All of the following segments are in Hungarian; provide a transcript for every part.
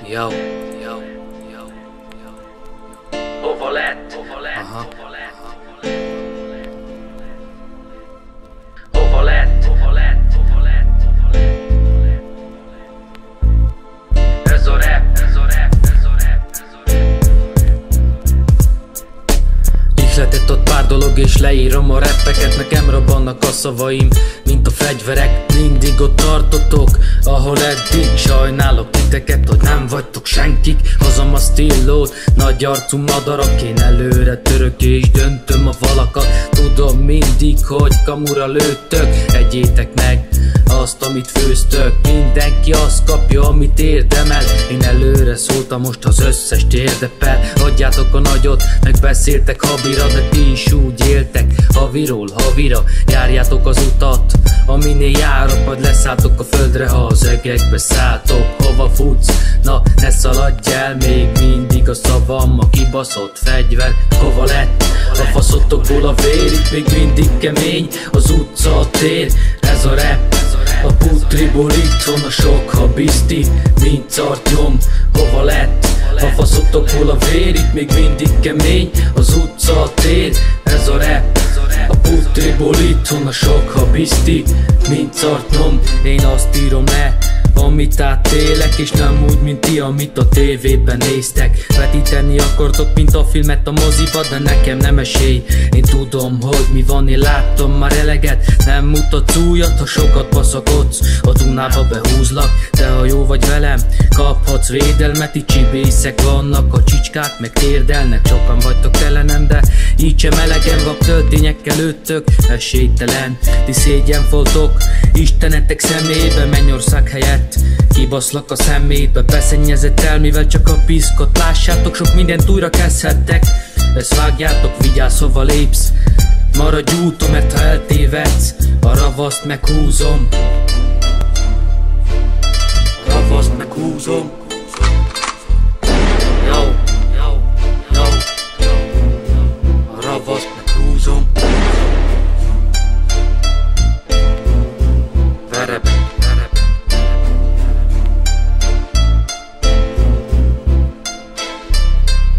Yo. Hova lett? Aha. Hova lett? Ez a rap. Ihletett ott pár dolog és leírom a rappeket. Nekem robbannak a szavaim, mint a fegyverek. Mindig ott tartotok, ahol eddig. Sajnálok titeket, hogy nem vagytok senkik. Hozom a stillót, nagy arcú madarak. Én előre török és döntöm a valakat. Tudom mindig, hogy kamura lőttök. Egyétek meg azt, amit főztök. Mindenki azt kapja, amit érdemel. Én előre szóltam, most az összes térdepel. Adjátok a nagyot, meg beszéltek habira, de ti is úgy éltek. Haviról havira, járjátok az utat, aminél járok, majd leszálltok a földre, ha az egekbe szálltok. Hova futsz? Na, ne szaladj el, még mindig a szavam, a kibaszott fegyver. Hova lett? A faszotokból a vér, itt még mindig kemény az utca, a tér. Ez a rap. A putriból itthon a sok habiszti, mint szartyom. Hova lett? A faszotokból a vér, itt még mindig kemény az utca, a tér. Ez a rap. A putriból itthon a sok habiszti, mint szartyom. Én azt írom le, amit átélek, és nem úgy, mint ti, amit a tévében néztek. Vetíteni akartok, mint a filmet a moziba, de nekem nem esély. Én tudom, hogy mi van, én láttam már eleget. Nem mutatsz újat, ha sokat baszakodsz. A Dunába behúzlak, de ha jó vagy velem, kaphatsz védelmet. Itt csibészek vannak, a csicskák meg térdelnek. Sokan vagytok telenem, de így sem elegen vak töltényekkel lőttök. Esélytelen, ti szégyenfoltok istenetek szemébe, mennyország helyett. Kibaszlak a szemétbe, beszennyezett el, mivel csak a piszkot lássátok, sok mindent újra kezdhettek. Ezt vágjátok, vigyázz, hova lépsz. Maradj úton, mert ha eltévedsz, a ravaszt meghúzom. A ravaszt meghúzom. Yo. A ravaszt meghúzom. Verebe.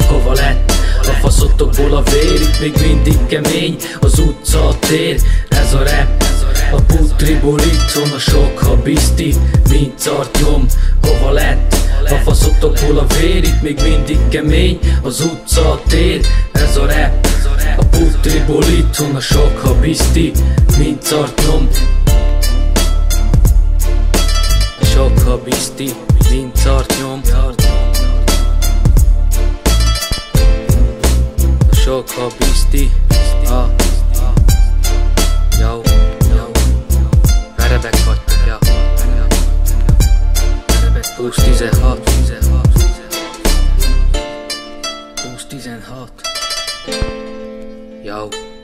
Hova lett? A faszotokból a vér, itt még mindig kemény az utca, a tér. Ez a rap. A putriból itthon a sok habiszti, mint szartyom. Hova lett? A faszotokból a vér, itt még mindig kemény az utca, a tér. Ez a rap. A putriból itthon a sok habiszti, mint szartyom. Sok habiszti, mint szartyom. Sok habiszti. Yo. Verebek vagytok, ja. Plusz 16. Plusz 16. Yo.